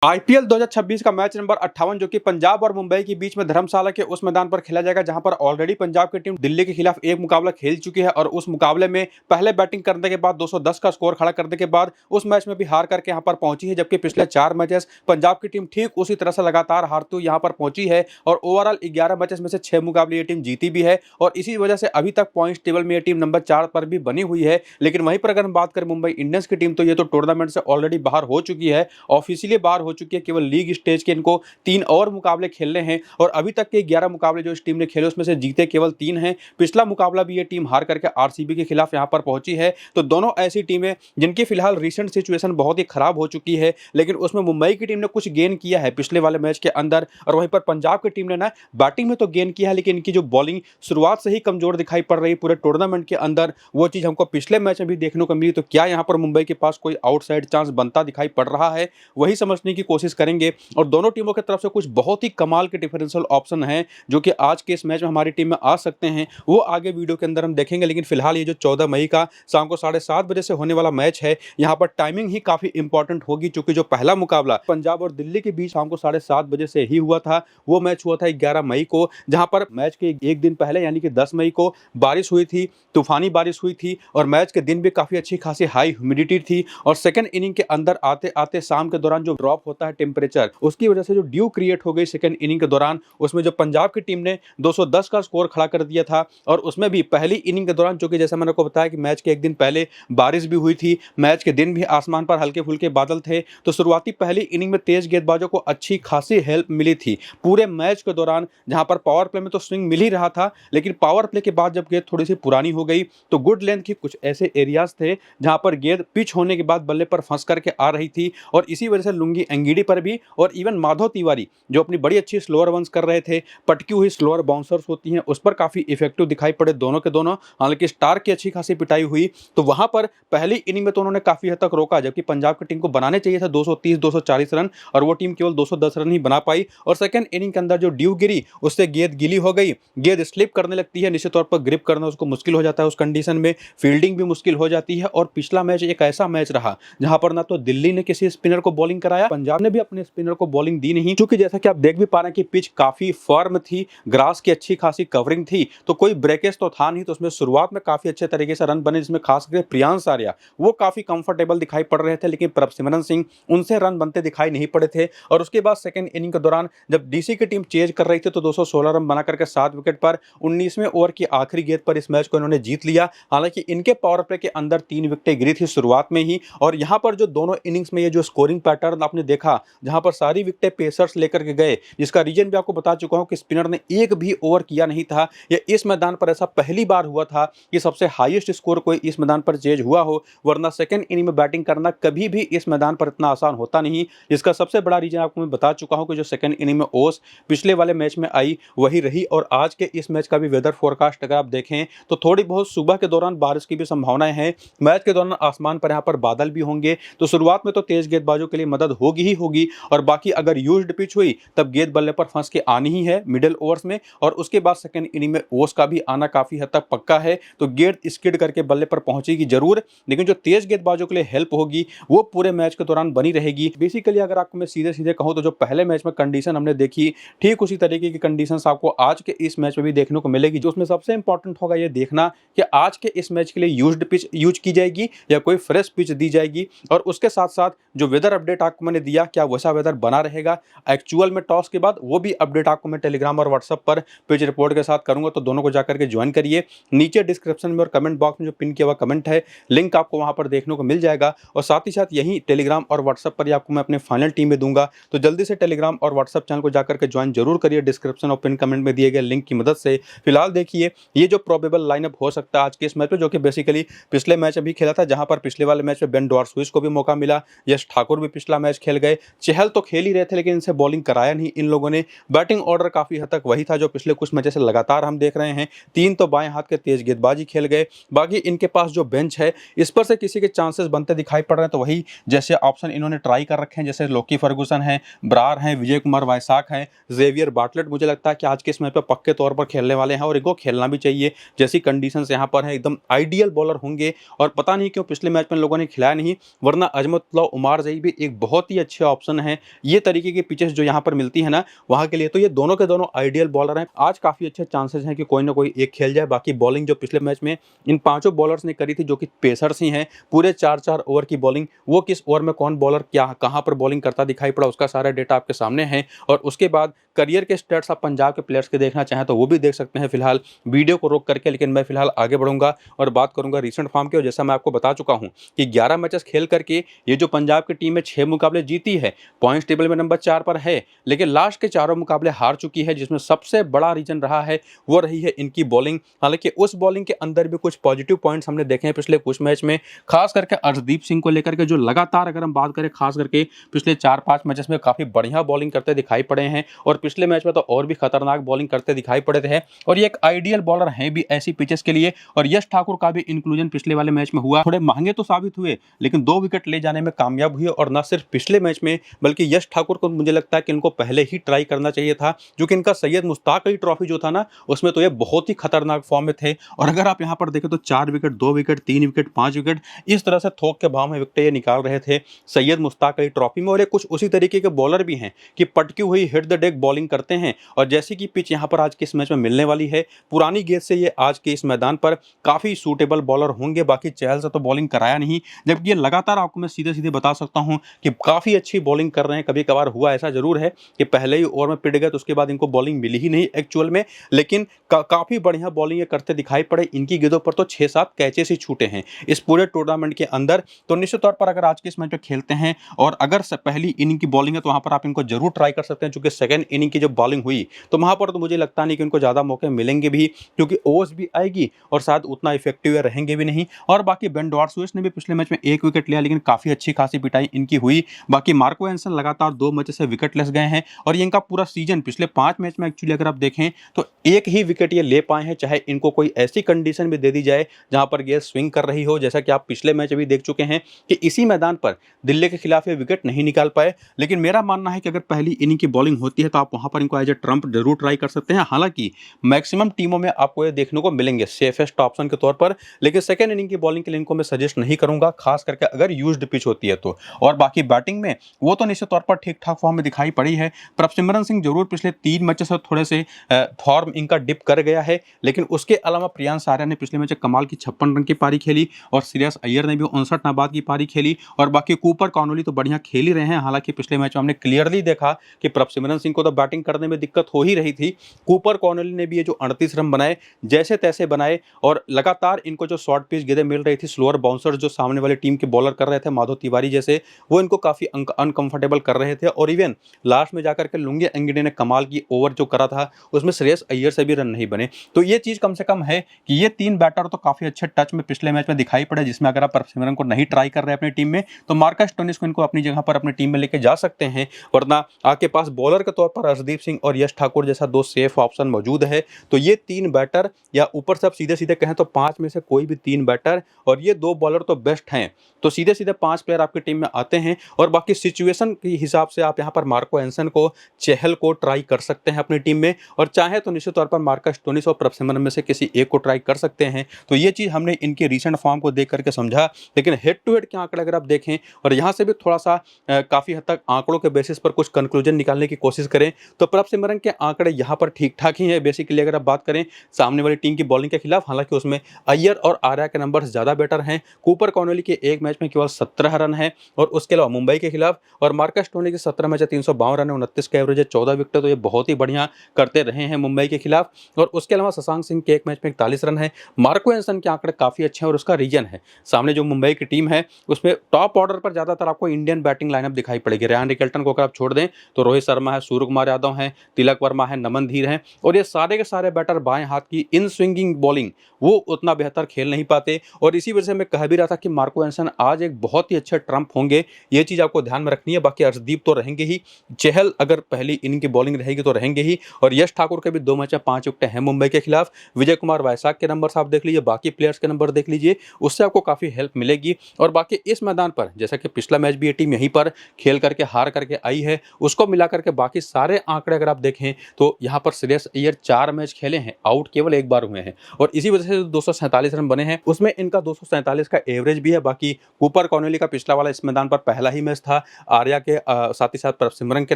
IPL 2026 का match number 58 जो कि पंजाब और मुंबई के बीच में धर्मशाला के उस मैदान पर खेला जाएगा जहां पर ऑलरेडी पंजाब की टीम दिल्ली के खिलाफ एक मुकाबला खेल चुकी है और उस मुकाबले में पहले बैटिंग करने के बाद 210 का स्कोर खड़ा करने के बाद उस मैच में भी हार करके यहां पर पहुंची है। जबकि पिछले 4 मैचेस पंजाब की टीम ठीक उसी तरह से लगातार हारती हुई यहां पर पहुंची है और ओवरऑल 11 मैचेस में से 6 मुकाबले ये टीम जीती भी है और इसी वजह से अभी तक पॉइंट्स टेबल में ये टीम नंबर 4 पर भी बनी हुई है। लेकिन वहीं पर अगर हम बात करें मुंबई इंडियंस की टीम तो ये तो टूर्नामेंट से ऑलरेडी बाहर हो चुकी है, ऑफिशियली बाहर हो चुकी है। केवल लीग स्टेज के इनको 3 और मुकाबले खेलने हैं और अभी तक के 11 मुकाबले जो इस टीम ने खेले उसमें से जीते केवल 3 हैं। पिछला मुकाबला भी ये टीम हार करके आरसीबी के खिलाफ यहां पर पहुंची है। तो दोनों ऐसी टीमें जिनकी फिलहाल रीसेंट सिचुएशन बहुत ही खराब हो चुकी है, लेकिन उसमें मुंबई की टीम ने कुछ गेन किया है पिछले वाले मैच के अंदर और वहीं पर पंजाब की टीम ने ना बैटिंग में तो गेन किया है, लेकिन इनकी जो बॉलिंग शुरुआत से ही कमजोर दिखाई पड़ रही है पूरे टूर्नामेंट के अंदर, वो चीज हमको पिछले मैच में भी देखने को मिली। तो क्या यहां पर मुंबई के पास कोई आउटसाइड चांस बनता दिखाई पड़ रहा है, वही समझने की कोशिश करेंगे। और दोनों टीमों की तरफ से कुछ बहुत ही कमाल के डिफरेंशियल ऑप्शन हैं जो कि आज के इस मैच में हमारी टीम में आ सकते हैं, वो आगे वीडियो के अंदर हम देखेंगे। लेकिन फिलहाल ये जो 14 मई का शाम को 7:30 बजे से होने वाला मैच है, यहाँ पर टाइमिंग ही काफी इंपॉर्टेंट होगी क्योंकि जो पहला मुकाबला पंजाब और दिल्ली के बीच शाम को 7:30 बजे से ही हुआ था, वो मैच हुआ था 11 मई को, जहां पर मैच के एक दिन पहले यानी कि 10 मई को बारिश हुई थी, तूफानी बारिश हुई थी और मैच के दिन भी काफी अच्छी खासी हाई ह्यूमिडिटी थी। और सेकंड इनिंग के अंदर आते आते शाम के दौरान जो ड्रॉप होता है टेम्परेचर, उसकी वजह से जो ड्यू क्रिएट हो गई सेकंड इनिंग के दौरान, उसमें जो पंजाब की टीम ने 210 का स्कोर खड़ा कर दिया था। और उसमें भी पहली इनिंग के दौरान, जो कि जैसा मैंने आपको बताया कि मैच के एक दिन पहले बारिश भी हुई थी, मैच के दिन भी आसमान पर हल्के फुल्के बादल थे, तो शुरुआती पहली इनिंग में तेज गेंदबाजों को अच्छी खासी हेल्प मिली थी पूरे मैच के दौरान। जहां पर पावर प्ले में तो स्विंग मिल ही रहा था, लेकिन पावर प्ले के बाद जब गेंद थोड़ी सी पुरानी हो गई तो गुड लेंथ की कुछ ऐसे एरियाज थे जहां पर गेंद पिच होने के बाद बल्ले पर फंस करके आ रही थी और इसी वजह से लुंगी एंगीडी पर भी और इवन माधव तिवारी जो अपनी बड़ी अच्छी स्लोअर वंस कर रहे थे, पटकी हुई स्लोअर बाउंसर्स होती हैं, उस पर काफी इफेक्टिव दिखाई पड़े दोनों के दोनों। हालांकि स्टार की अच्छी खासी पिटाई हुई, तो वहां पर पहली इनिंग में तो उन्होंने काफी हद तक रोका, जबकि पंजाब की टीम को बनाने चाहिए था 230-240 रन और वो टीम केवल 210 रन ही बना पाई। और सेकंड इनिंग के अंदर जो ड्यू गिरी उससे गेंद गीली हो गई, गेंद स्लिप करने लगती है, निश्चित तौर पर ग्रिप करना उसको मुश्किल हो जाता है, उस कंडीशन में फील्डिंग भी मुश्किल हो जाती है। और पिछला मैच एक ऐसा मैच रहा जहां पर ना तो दिल्ली ने किसी स्पिनर को बॉलिंग कराया, पंजाब ने भी अपने स्पिनर को बॉलिंग दी नहीं, क्योंकि जैसा कि आप देख भी पा रहे हैं कि पिच काफी फर्म थी, ग्रास की अच्छी खासी कवरिंग थी, तो कोई ब्रेकेज तो था नहीं। तो उसमें शुरुआत में काफी अच्छे तरीके से रन बने, जिसमें खास करके प्रियांश आर्या वो काफी कंफर्टेबल दिखाई पड़ रहे थे, लेकिन प्रभसिमरन सिंह उनसे रन बनते दिखाई नहीं पड़े थे। और उसके बाद सेकंड इनिंग के दौरान जब डीसी की टीम चेज कर रही थी तो 216 रन बना करके 7 विकेट पर 19वें ओवर की आखिरी गेंद पर इस मैच को इन्होंने जीत लिया। हालांकि इनके पावर प्ले के अंदर 3 विकेटें गिरी थी शुरुआत में ही, और यहां पर जो दोनों इनिंग्स में ये जो स्कोरिंग पैटर्न आपने देखा जहां पर सारी विकेटें पेसर्स लेकर के गए, जिसका रीजन भी आपको बता चुका हूं कि स्पिनर ने एक भी ओवर किया नहीं था। ये इस मैदान पर ऐसा पहली बार हुआ था कि सबसे हाईएस्ट स्कोर कोई इस मैदान पर चेज हुआ हो, वरना सेकंड इनिंग में बैटिंग करना कभी भी इस मैदान पर इतना आसान होता नहीं। इसका सबसे बड़ा रीजन आपको मैं बता चुका हूं कि जो सेकंड इनिंग में ओस पिछले वाले मैच में आई वही रही। और आज के इस मैच का भी वेदर फोरकास्ट अगर आप देखें तो थोड़ी बहुत सुबह के दौरान बारिश की भी संभावनाएं हैं, मैच के दौरान आसमान पर यहाँ पर बादल भी होंगे, तो शुरुआत में तो तेज गेंदबाजों के लिए मदद होगी ही होगी। और बाकी अगर यूज्ड पिच हुई तब गेंद बल्ले पर फंस के आनी ही है मिडिल ओवर्स में, और उसके बाद सेकंड इनिंग में ओस का भी आना काफी हद तक पक्का है, तो गेंद स्किड करके बल्ले पर पहुंचेगी जरूर, लेकिन जो तेज गेंदबाजों के लिए हेल्प होगी वो पूरे मैच के दौरान बनी रहेगी। बेसिकली अगर आपको मैं सीधे सीधे कहूं तो जो पहले मैच में कंडीशन हमने देखी, ठीक उसी तरीके की कंडीशंस आपको आज के इस मैच में भी देखने को मिलेगी। जो उसमें सबसे इंपॉर्टेंट होगा ये देखना कि आज के इस मैच के लिए यूज्ड पिच यूज की जाएगी या कोई फ्रेश पिच दी जाएगी, और उसके साथ साथ जो वेदर अपडेट आपको मैंने दिया क्या वैसा वेदर बना रहेगा एक्चुअल में टॉस के बाद, वो भी अपडेट आपको मैं टेलीग्राम और व्हाट्सएप पर पिच रिपोर्ट के साथ करूंगा। तो दोनों को जाकर के ज्वाइन करिए, नीचे डिस्क्रिप्शन में और कमेंट बॉक्स में जो पिन किया हुआ कमेंट है लिंक आपको वहां पर देखने को मिल जाएगा। और साथ ही साथ यही टेलीग्राम और व्हाट्सएप पर ही आपको मैं अपने फाइनल टीम में दूंगा, तो जल्दी से टेलीग्राम और व्हाट्सएप चैनल को जाकर के ज्वाइन जरूर करिए डिस्क्रिप्शन और पिन कमेंट में दिए गए लिंक की मदद से। फिलहाल देखिए ये जो प्रोबेबल लाइनअप हो सकता है आज के इस मैच में, जो कि बेसिकली पिछले मैच अभी खेला था, जहां पर पिछले वाले मैच में बेन डॉर्सविस को भी मौका मिला, यश ठाकुर भी पिछला मैच खेल गए, चहल तो खेल ही रहे थे लेकिन इनसे बॉलिंग कराया नहीं इन लोगों ने। बैटिंग ऑर्डर काफी हद तक वही था जो पिछले कुछ मैचेस से लगातार हम देख रहे हैं, 3 तो बाएं हाथ के तेज गेंदबाजी खेल गए। बाकी इनके पास जो बेंच है इस पर से किसी के चांसेस बनते दिखाई पड़ रहे हैं, तो वही जैसे ऑप्शन इन्होंने ट्राई कर रखे हैं, जैसे लोकी फर्गुसन है, ब्रार हैं, विजय कुमार वायसाक हैं, जेवियर बाटलेट मुझे लगता है कि आज के इस मैच पर पक्के तौर पर खेलने वाले हैं और इनको खेलना भी चाहिए। जैसी कंडीशंस यहाँ पर है एकदम आइडियल बॉलर होंगे, और पता नहीं क्यों पिछले मैच में लोगों ने खिलाया नहीं, वरना अजमतुल्लाह उमार जई भी एक बहुत ही अच्छे ऑप्शन हैं ये तरीके की पिचेस जो यहाँ पर मिलती है ना वहाँ के लिए, तो ये दोनों के दोनों आइडियल बॉलर हैं। आज काफ़ी अच्छे चांसेस हैं कि कोई ना कोई एक खेल जाए। बाकी बॉलिंग जो पिछले मैच में इन पांचों बॉलर्स ने करी थी जो कि पेसर्स ही हैं, पूरे 4-4 ओवर की बॉलिंग, वो किस ओवर में कौन बॉलर क्या कहाँ पर बॉलिंग करता दिखाई पड़ा उसका सारा डेटा आपके सामने है। और उसके बाद करियर के स्टेट्स आप पंजाब के प्लेयर्स के देखना चाहें तो वो भी देख सकते हैं फिलहाल वीडियो को रोक करके। लेकिन मैं फिलहाल आगे बढ़ूंगा और बात करूंगा रीसेंट फॉर्म की। और जैसा मैं आपको बता चुका हूं कि 11 मैचेस खेल करके ये जो पंजाब की टीम है 6 मुकाबले जीती है, पॉइंट्स टेबल में नंबर 4 पर है, लेकिन लास्ट के चारों मुकाबले हार चुकी है, जिसमें सबसे बड़ा रीजन रहा है वो रही है इनकी बॉलिंग। हालांकि उस बॉलिंग के अंदर भी कुछ पॉजिटिव पॉइंट्स हमने देखे हैं पिछले कुछ मैच में, खास करके अर्शदीप सिंह को लेकर के जो लगातार अगर हम बात करें खास करके पिछले 4-5 मैचेस में काफी बढ़िया बॉलिंग करते दिखाई पड़े हैं। और पिछले मैच में तो और भी खतरनाक बॉलिंग करते दिखाई पड़े थे। और ये एक आइडियल बॉलर हैं भी ऐसी पिचेस के लिए। और यश ठाकुर का भी इंक्लूजन पिछले वाले मैच में हुआ, थोड़े महंगे तो साबित हुए लेकिन 2 विकेट ले जाने में कामयाब हुए। और न सिर्फ पिछले मैच में बल्कि यश ठाकुर को मुझे लगता है कि इनको पहले ही ट्राई करना चाहिए था, जो कि इनका सैयद मुश्ताक अली ट्रॉफी जो था ना उसमें तो ये बहुत ही खतरनाक फॉर्म में थे। और अगर आप यहां पर देखें तो 4 विकेट, 2 विकेट, 3 विकेट, 5 विकेट, इस तरह से थोक के भाव में विकेट ये निकाल रहे थे सैयद मुश्ताक अली ट्रॉफी में। और ये कुछ उसी तरीके के बॉलर भी हैं कि पटकी हुई हिट द डेक बॉलिंग करते हैं। और जैसे कि पिच यहां पर आज के इस मैच में मिलने वाली है, पुरानी गेंद से ये आज के इस मैदान पर काफी सूटेबल बॉलर होंगे। बाकी चहल से तो बॉलिंग कराया नहीं, जबकि ये लगातार आपको मैं सीधे सीधे बता सकता हूं कि काफी अच्छी बॉलिंग कर रहे हैं। कभी कभार हुआ ऐसा जरूर है कि पहले ही ओवर में पिट गए तो उसके बाद इनको बॉलिंग मिली ही नहीं एक्चुअल में, लेकिन काफी बढ़िया बॉलिंग ये करते दिखाई पड़े। इनकी गेंदों पर तो 6-7 कैचेस ही छूटे हैं इस पूरे टूर्नामेंट के अंदर। तो निश्चित तौर पर अगर आज के इस मैच में खेलते हैं और अगर पहली इनिंग की बॉलिंग है तो वहां पर आप इनको जरूर ट्राई कर सकते हैं, क्योंकि सेकंड इनिंग की जो बॉलिंग हुई तो वहां पर तो मुझे लगता नहीं कि उनको ज्यादा मौके मिलेंगे भी, क्योंकि ओवर्स भी आएगी और शायद उतना इफेक्टिव रहेंगे भी नहीं। और बाकी बेन डॉर्सविच ने भी पिछले मैच में 1 विकेट लिया, लेकिन काफी अच्छी खासी पिटाई इनकी हुई। बाकी मार्को एंसन लगातार 2 मैच से विकेटलेस गए हैं और ये इनका पूरा सीजन पिछले 5 मैच में एक्चुअली अगर आप देखें तो एक ही विकेट ये ले पाए हैं, चाहे इनको कोई ऐसी कंडीशन भी दे दी जाए जहां पर गेंद स्विंग कर रही हो। जैसा कि आप पिछले मैच अभी देख चुके हैं कि इसी मैदान पर दिल्ली के खिलाफ ये विकेट नहीं निकाल पाए। लेकिन मेरा मानना है कि अगर पहली इनिंग की बॉलिंग होती है तो आप वहां पर इनको एज ए ट्रम्प जरूर ट्राई कर सकते हैं। हालांकि मैक्सिमम टीमों में आपको ये देखने को मिलेंगे सेफेस्ट ऑप्शन के तौर पर, लेकिन सेकंड इनिंग की बॉलिंग के लिए इनको मैं सजेस्ट नहीं करूंगा, खास करके अगर यूज्ड पिच होती है तो। और बाकी बैटिंग में वो तो निश्चित तौर पर ठीक ठाक फॉर्म में दिखाई पड़ी है। प्रभसिमरन सिंह जरूर पिछले 3 मैचों से थोड़े से फॉर्म इनका डिप कर गया है, लेकिन उसके अलावा प्रियांश आर्या ने पिछले मैच कमाल की 56 रन की पारी खेली और श्रेयस अय्यर ने भी 59 नाबाद की पारी खेली। और बाकी कूपर कॉनोली तो बढ़िया खेल ही रहे हैं। हालांकि पिछले मैच में हमने क्लियरली देखा कि प्रभसिमरन सिंह को तो बैटिंग करने में दिक्कत हो ही रही थी। कूपर कॉनोली ने भी ये जो 38 रन बनाए जैसे तैसे बनाए और लगातार इनको जो शॉर्ट पिच गेंदें मिल रही थी, स्लोअर बाउंसर जो सामने वाली टीम के बॉलर कर रहे थे माधव तिवारी जैसे, वो इनको काफी अनकंफर्टेबल कर रहे थे। और इवन लास्ट में जाकर के लुंगी एंगिडी ने कमाल की ओवर जो करा था उसमें श्रेयस अय्यर से भी रन नहीं बने। तो ये चीज कम से कम है कि ये 3 बैटर तो काफी अच्छे टच में पिछले मैच में दिखाई पड़े, जिसमें अगर आप प्रभसिमरन को नहीं ट्राई कर रहे हैं अपनी टीम में तो मार्कस स्टोनिस को इनको अपनी जगह पर अपनी टीम में लेके जा सकते हैं। वरना आपके पास बॉलर के तौर पर अर्शदीप सिंह और यश ठाकुर जैसा 2 सेफ ऑप्शन मौजूद है। तो ये 3 बैटर या ऊपर से आप सीधे सीधे कहें तो 5 में से कोई भी 3 बैटर और ये 2 बॉलर तो बेस्ट हैं। तो सीधे सीधे 5 प्लेयर आपकी टीम में आते हैं और बाकी सिचुएशन के हिसाब से आप यहाँ पर मार्को एंसन को, चहल को ट्राई कर सकते हैं अपनी टीम में, और चाहे तो निश्चित तौर पर मार्कस स्टोनिस और प्रभसिमरन में से किसी एक को ट्राई कर सकते हैं। तो ये चीज़ हमने इनके रीसेंट फॉर्म को देख करके समझा। लेकिन हेड टू हेड के आंकड़े अगर आप देखें और यहाँ से भी थोड़ा सा काफ़ी हद तक आंकड़ों के बेसिस पर कुछ कंक्लूजन निकालने की कोशिश करें तो प्रभसिमरन के आंकड़े यहाँ पर ठीक ठाक ही है बेसिकली अगर आप बात करें सामने वाली टीम की बॉलिंग के खिलाफ। हालांकि उसमें अय्यर और आर्या के नंबर ज़्यादा बेटर हैं। कूपर कॉनोली के एक मैच में केवल 17 रन है और उसके अलावा मुंबई के खिलाफ, और मार्कस स्टोनिस के 17 मैच 352 रन है, 29 का एवरेज है, 14 विकेट, तो ये बहुत ही बढ़िया करते रहे हैं मुंबई के खिलाफ। और उसके अलावा शशांक सिंह के एक मैच में 41 रन है। मार्को एंसन के आंकड़े काफ़ी अच्छे हैं और उसका रीजन है सामने जो मुंबई की टीम है उसमें टॉप ऑर्डर पर ज़्यादातर आपको इंडियन बैटिंग लाइनअप दिखाई पड़ेगी। रेयान रिकल्टन को अगर आप छोड़ दें तो रोहित शर्मा है, सूर्य कुमार यादव है, तिलक वर्मा है, नमन धीर है, और ये सारे के सारे बैटर बाएं हाथ की इन स्विंगिंग बॉलिंग वो उतना बेहतर खेल नहीं पाते। और इसी वजह से मैं कह भी रहा था कि मार्को एंसन आज एक बहुत ही अच्छे ट्रम्प होंगे, ये चीज़ आपको ध्यान में रखनी है। बाकी अर्शदीप तो रहेंगे ही, चहल अगर पहली इनिंग की बॉलिंग रहेगी तो रहेंगे ही, और यश ठाकुर के भी 2 मैच 5 विकेट हैं मुंबई के खिलाफ। विजय कुमार वैशाख के नंबर आप देख लीजिए, बाकी प्लेयर्स के नंबर देख लीजिए, उससे आपको काफ़ी हेल्प मिलेगी। और बाकी इस मैदान पर जैसा कि पिछला मैच भी ये टीम यहीं पर खेल करके हार करके आई है, उसको मिला करके बाकी सारे आंकड़े अगर आप देखें तो यहाँ पर श्रेयस अय्यर 4 मैच खेले हैं, आउट केवल 1 बार हुए हैं, और इसी वजह से 247 रन बने हैं, उसमें इनका 247 का एवरेज भी है। बाकी कूपर कॉनोली का पिछला वाला इस मैदान पर पहला ही मैच था था। आर्या के साथ ही साथ प्रभसिमरन के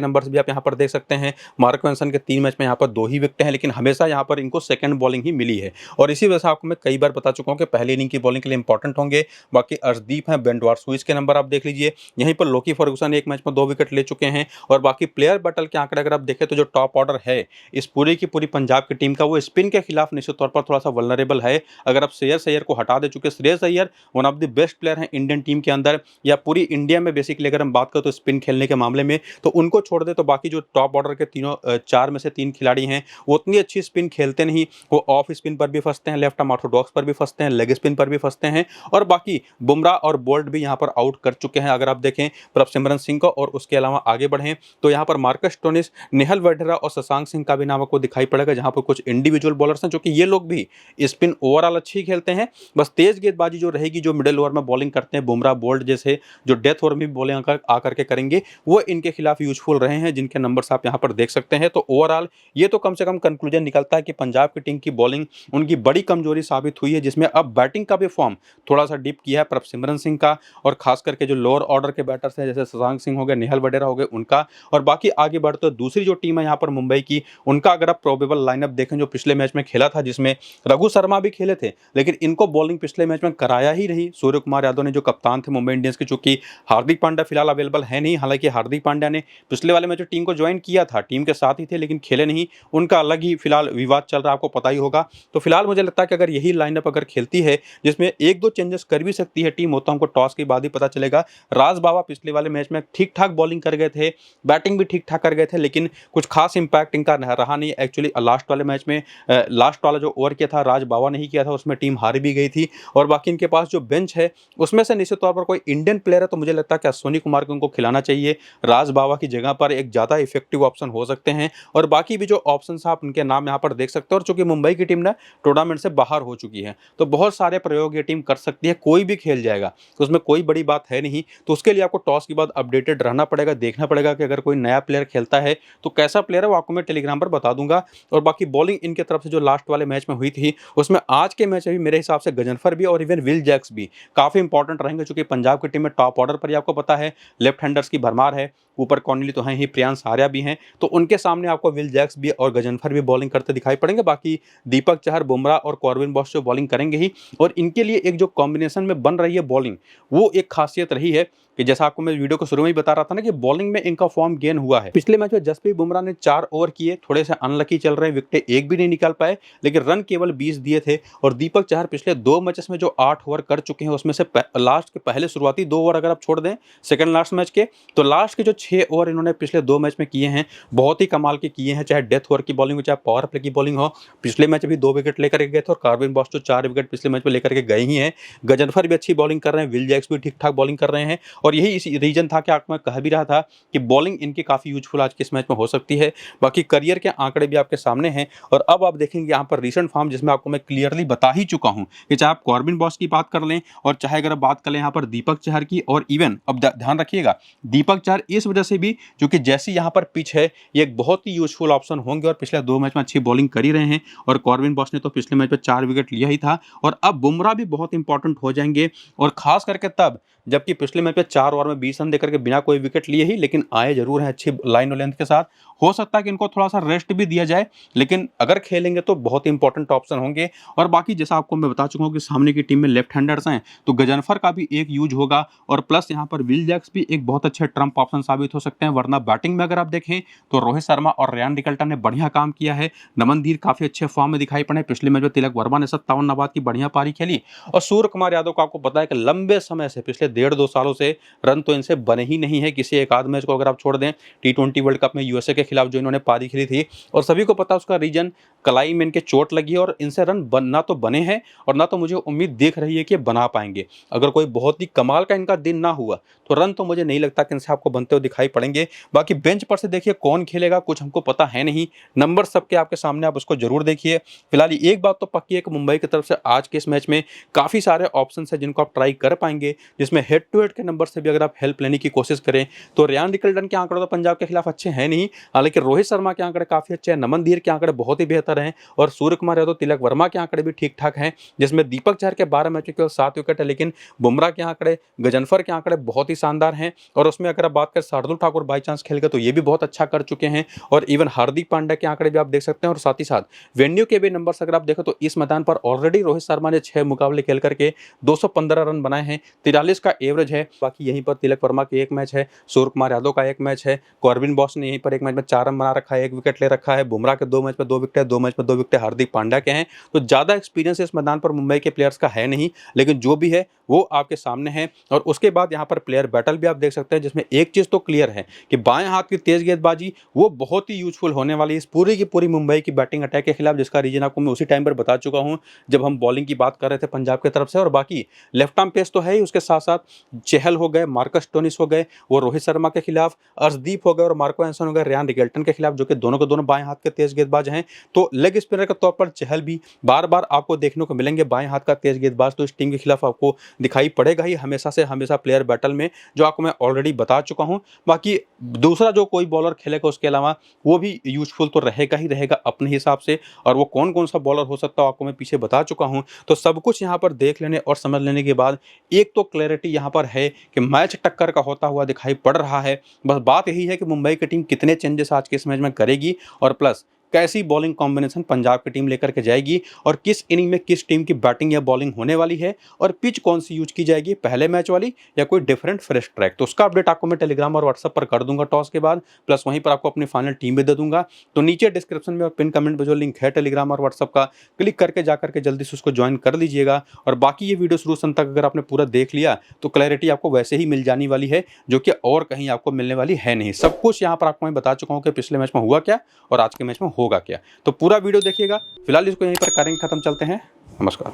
नंबर्स भी आप यहाँ पर देख सकते हैं। मार्क वेंसन के 3 मैच में यहाँ पर 2 ही विकेट हैं, लेकिन हमेशा यहाँ पर इनको सेकंड बॉलिंग ही मिली है और इसी वजह से आपको मैं कई बार बता चुका हूँ कि पहली इनिंग की बॉलिंग के लिए इंपॉर्टेंट होंगे। बाकी अर्शदीप हैं, बेन डॉर्सविच के नंबर आप देख लीजिए। यहीं पर लोकी फर्गुसन एक मैच में 2 विकेट ले चुके हैं और बाकी प्लेयर बैटल के आंकड़े अगर आप देखें तो जो टॉप ऑर्डर है इस पूरी की पूरी पंजाब की टीम का, वो स्पिन के खिलाफ निश्चित तौर पर थोड़ा सा वल्नरेबल है। अगर आप श्रेयस अय्यर को हटा दे चुके, Shreyas Iyer one of the best player हैं इंडियन टीम के अंदर या पूरी इंडिया में बेसिकली अगर हम बात करें तो स्पिन खेलने के मामले में, तो उनको छोड़ दे तो बाकी जो टॉप ऑर्डर के तीनों 4 में से 3 खिलाड़ी हैं वो उतनी अच्छी स्पिन खेलते नहीं। वो ऑफ स्पिन पर भी फंसते हैं, लेफ्ट आर्म ऑर्थोडॉक्स पर भी फंसते हैं, लेग स्पिन पर भी फंसते हैं और बाकी बुमराह और बोल्ट भी यहाँ पर आउट कर चुके हैं। अगर आप देखें प्रभसिमरन सिंह को और उसके अलावा आगे बढ़ें तो यहाँ पर मार्कस स्टोनिस, नेहल वडेरा और शशांक सिंह का भी नाम आपको दिखाई पड़ेगा, जहाँ पर कुछ इंडिविजुअल बॉलर्स हैं जो कि ये लोग भी स्पिन ओवरऑल अच्छी खेलते हैं। बस तेज गेंदबाजी जो रहेगी, जो मिडिल ओवर में बॉलिंग करते हैं बुमराह बोल्ट जैसे, जो डेथ ओवर में भी बॉलिंग आकर के करेंगे, वो इनके खिलाफ यूजफुल रहे हैं, जिनके नंबर्स आप यहाँ पर देख सकते हैं। तो ओवरऑल ये तो कम से कम कंक्लूजन निकलता है कि पंजाब की टीम की बॉलिंग उनकी बड़ी कमजोरी साबित हुई है, जिसमें अब बैटिंग का भी फॉर्म थोड़ा सा डिप किया है प्रभसिमरन सिंह का और खास करके जो लोअर ऑर्डर के बैटर्स हैं जैसे शशांक सिंह हो गए, नेहल वडेरा हो गए उनका। और बाकी आगे बढ़ते दूसरी जो टीम है यहाँ पर मुंबई की, उनका अगर आप प्रोबेबल लाइनअप देखें जो पिछले मैच में खेला था, जिसमें रघु शर्मा भी खेले थे, लेकिन इनको बॉलिंग पिछले मैच में कराया ही नहीं सूर्य कुमार यादव ने, जो कप्तान थे मुंबई इंडियंस के। चूंकि हार्दिक पांड्या फिलहाल अवेलेबल है नहीं, हालांकि हार्दिक पांड्या ने पिछले वाले मैच में टीम को ज्वाइन किया था, टीम के साथ ही थे लेकिन खेले नहीं, उनका अलग ही फिलहाल विवाद चल रहा है, आपको पता ही होगा। तो फिलहाल मुझे लगता है कि अगर यही लाइनअप अगर खेलती है जिसमें 1-2 चेंजेस कर भी सकती है टीम, होता हमको टॉस के बाद ही पता चलेगा। राज बाबा पिछले वाले मैच में ठीक ठाक बॉलिंग कर गए थे, बैटिंग भी ठीक ठाक कर गए थे, लेकिन कुछ खास इंपैक्ट इनका रहा नहीं। एक्चुअली लास्ट वाले मैच में लास्ट वाला जो ओवर किया था राज बाबा नहीं किया था, उसमें टीम हार भी गई थी। और बाकी इनके पास जो बेंच है उसमें से निश्चित तौर पर कोई इंडियन प्लेयर है तो मुझे लगता है कि अश्विनी कुमार को उनको खिलाना चाहिए, राज बाबा की जगह पर एक ज़्यादा इफेक्टिव ऑप्शन हो सकते हैं। और बाकी भी जो ऑप्शन आप उनके नाम यहाँ पर देख सकते हो, और चूंकि मुंबई की टीम ना टूर्नामेंट से बाहर हो चुकी है तो बहुत सारे प्रयोग ये टीम कर सकती है, कोई भी खेल जाएगा तो उसमें कोई बड़ी बात है नहीं। तो उसके लिए आपको टॉस के बाद अपडेटेड रहना पड़ेगा, देखना पड़ेगा कि अगर कोई नया प्लेयर खेलता है तो कैसा प्लेयर है, वो आपको मैं टेलीग्राम पर बता दूंगा। और बाकी बॉलिंग इनके तरफ से जो लास्ट वाले मैच में हुई थी उसमें आज के मैच में भी मेरे हिसाब से गजनफर भी और इवन विल जैक्स भी काफी इंपॉर्टेंट रहेंगे, क्योंकि पंजाब की टीम में टॉप ऑर्डर पर ही आपको पता है लेफ्ट हैंडर्स की भरमार है, ऊपर कॉर्नली तो हैं ही, प्रियांश आर्या भी हैं, तो उनके सामने आपको विल जैक्स भी और गजनफर भी बॉलिंग करते दिखाई पड़ेंगे। बाकी दीपक चहर, बुमराह और कॉर्बिन बॉस जो बॉलिंग करेंगे ही, और इनके लिए एक जो कॉम्बिनेशन में बन रही है बॉलिंग, वो एक खासियत रही है कि जैसा आपको मैं वीडियो को शुरू में ही बता रहा था ना कि बॉलिंग में इनका फॉर्म गेन हुआ है। पिछले मैच में जसप्रीत बुमराह ने 4 ओवर किए, थोड़े से अनलकी चल रहे हैं, विकेट एक भी नहीं निकाल पाए, लेकिन रन केवल 20 दिए थे। और दीपक चहर पिछले 2 मैचेस में जो 8 ओवर कर चुके हैं उसमें से लास्ट के पहले शुरुआती 2 ओवर अगर आप छोड़ दें सेकंड लास्ट मैच के, तो लास्ट के जो 6 ओवर इन्होंने पिछले 2 मैच में किए हैं बहुत ही कमाल के किए हैं, चाहे डेथ ओवर की बॉलिंग हो चाहे पावर प्ले की बॉलिंग हो। पिछले मैच भी 2 विकेट लेकर गए थे और कॉर्बिन बॉस जो 4 विकेट पिछले मैच में लेकर के गए ही हैं। गजनफर भी अच्छी बॉलिंग कर रहे हैं, विल जैक्स भी ठीक ठाक बॉलिंग कर रहे हैं, और यही इसी रीजन था कि आपको मैं कह भी रहा था कि बॉलिंग इनकी काफी यूजफुल आज के इस मैच में हो सकती है। बाकी करियर के आंकड़े भी आपके सामने हैं, और अब आप देखेंगे यहाँ पर रीसेंट फॉर्म, जिसमें आपको मैं क्लियरली बता ही चुका हूं कि चाहे आप कॉर्बिन बॉस की बात कर लें और चाहे अगर बात कर लें यहाँ पर दीपक चहर की, और इवन अब ध्यान रखिएगा दीपक चहर इस वजह से भी क्योंकि जैसी यहाँ पर पिच है ये एक बहुत ही यूजफुल ऑप्शन होंगे, और पिछले 2 मैच में अच्छी बॉलिंग कर ही रहे हैं, और कॉर्बिन बॉस ने तो पिछले मैच में 4 विकेट लिया ही था, और अब बुमराह भी बहुत इंपॉर्टेंट हो जाएंगे, और खास करके तब जबकि पिछले मैच में 4 ओवर में 20 रन देकर के बिना कोई विकेट लिए ही, लेकिन आए जरूर हैं अच्छी लाइन और लेंथ के साथ। हो सकता है कि इनको थोड़ा सा रेस्ट भी दिया जाए, लेकिन अगर खेलेंगे तो बहुत इंपॉर्टेंट ऑप्शन होंगे। और बाकी जैसा आपको मैं बता चुका हूं कि सामने की टीम में लेफ्ट हैंडर्स हैं तो गजनफर का भी एक यूज होगा, और प्लस यहाँ पर विल जैक्स भी एक बहुत अच्छे ट्रम्प ऑप्शन साबित हो सकते हैं। वरना बैटिंग में अगर आप देखें तो रोहित शर्मा और रेयान रिकल्टन ने बढ़िया काम किया है, नमन धीर काफी अच्छे फॉर्म में दिखाई पड़े, पिछले मैच में तिलक वर्मा ने 57 नबाद की बढ़िया पारी खेली, और सूर्य कुमार यादव को आपको पता है कि लंबे समय से पिछले 1.5-2 सालों से रन तो इनसे बने ही नहीं है, किसी एक आध मैच को अगर आप छोड़ दें T20 वर्ल्ड कप में यूएसए के खिलाफ जो इन्होंने पारी खेली थी, और सभी को पता उसका रीजन कलाई में इनके चोट लगी है, और इनसे रन ना तो बने हैं और ना तो मुझे उम्मीद देख रही है कि बना पाएंगे। अगर कोई बहुत ही कमाल का इनका दिन ना हुआ तो रन तो मुझे नहीं लगता कि इनसे आपको बनते हुए दिखाई पड़ेंगे। बाकी बेंच पर से देखिए कौन खेलेगा कुछ हमको पता है नहीं, नंबर सबके आपके सामने, आप उसको जरूर देखिए। फिलहाल एक बात तो पक्की है कि मुंबई की तरफ से आज के इस मैच में काफी सारे ऑप्शन है जिनको आप ट्राई कर पाएंगे, जिसमें इसमें हेड टू हेड के नंबर से भी अगर आप हेल्प लेने की कोशिश करें तो रेयान रिकल्टन के आंकड़े तो पंजाब के खिलाफ अच्छे हैं नहीं, हालांकि रोहित शर्मा के आंकड़े काफी अच्छे हैं, नमन धीर के आंकड़े बहुत ही बेहतर हैं और सूर्य कुमार यादव, तिलक वर्मा के आंकड़े भी ठीक ठाक हैं, जिसमें दीपक चहर के 12 मैचों केवल 7 विकेट है, लेकिन बुमराह के आंकड़े, गजनफर के आंकड़े बहुत ही शानदार हैं। और उसमें अगर आप बात करें शार्दुल ठाकुर बाई चांस खेल गए तो ये भी बहुत अच्छा कर चुके हैं, और इवन हार्दिक पांड्या के आंकड़े भी आप देख सकते हैं। और साथ ही साथ वेन्यू के भी नंबर्स अगर आप देखो तो इस मैदान पर ऑलरेडी रोहित शर्मा ने 6 मुकाबले खेल करके 215 रन बनाए हैं, 43 का एवरेज है। बाकी यहीं पर तिलक वर्मा के 1 मैच है, सूर्य कुमार यादव का 1 मैच है, कॉर्बिन बॉस ने यहीं पर 1 मैच में 4 रन बना रखा है, 1 विकेट ले रखा है, बुमराह के 2 मैच में 2 विकेट, 2 मैच में 2 विकेट हार्दिक पांड्या के हैं। तो ज्यादा एक्सपीरियंस इस मैदान पर मुंबई के प्लेयर्स का है नहीं, लेकिन जो भी है वो आपके सामने है। और उसके बाद यहाँ पर प्लेयर बैटल भी आप देख सकते हैं, जिसमें एक चीज तो क्लियर है कि बाएं हाथ की तेज गेंदबाजी वो बहुत ही यूजफुल होने वाली है इस पूरी की पूरी मुंबई की बैटिंग अटैक के खिलाफ, जिसका रीजन आपको मैं उसी टाइम पर बता चुका हूं जब हम बॉलिंग की बात कर रहे थे पंजाब की तरफ से। और बाकी लेफ्ट आर्म पेस तो है ही, उसके साथ साथ चहल हो गए, मार्कस स्टोनिस हो गए, वो रोहित शर्मा के खिलाफ, अर्शदीप हो गए और मार्को एंसन हो गए रेयान रिकल्टन के खिलाफ, जो कि दोनों के दोनों बाएं हाथ के तेज गेंदबाज हैं। तो लेग स्पिनर के तौर पर चहल भी बार बार आपको देखने को मिलेंगे बाएं हाथ का तेज गेंदबाज, तो इस टीम के खिलाफ आपको दिखाई पड़ेगा ही हमेशा से हमेशा प्लेयर बैटल में, जो आपको मैं ऑलरेडी बता चुका हूं। बाकी दूसरा जो कोई बॉलर खेलेगा उसके अलावा वो भी यूजफुल तो रहेगा ही रहेगा अपने हिसाब से, और वो कौन कौन सा बॉलर हो सकता है आपको मैं पीछे बता चुका हूं। तो सब कुछ यहां पर देख लेने और समझ लेने के बाद एक तो क्लैरिटी यहां पर है कि मैच टक्कर का होता हुआ दिखाई पड़ रहा है। बस बात यही है कि मुंबई की टीम कितने चेंजेस आज के इस मैच में करेगी, और प्लस कैसी बॉलिंग कॉम्बिनेशन पंजाब की टीम लेकर के जाएगी, और किस इनिंग में किस टीम की बैटिंग या बॉलिंग होने वाली है, और पिच कौन सी यूज की जाएगी, पहले मैच वाली या कोई डिफरेंट फ्रेश ट्रैक। तो उसका अपडेट आपको मैं टेलीग्राम और व्हाट्सएप पर कर दूंगा टॉस के बाद, प्लस वहीं पर आपको अपनी फाइनल टीम भी दे दूंगा। तो नीचे डिस्क्रिप्शन में और पिन कमेंट में जो लिंक है टेलीग्राम और व्हाट्सएप का, क्लिक करके जाकर के जल्दी से उसको ज्वाइन कर लीजिएगा। और बाकी ये वीडियो शुरू से अंत तक अगर आपने पूरा देख लिया तो क्लैरिटी आपको वैसे ही मिल जाने वाली है, जो कि और कहीं आपको मिलने वाली है नहीं। सब कुछ यहाँ पर आपको मैं बता चुका हूँ कि पिछले मैच में हुआ क्या और आज के मैच में होगा क्या। तो पूरा वीडियो देखिएगा। फिलहाल इसको यहीं पर करेंगे खत्म, चलते हैं, नमस्कार।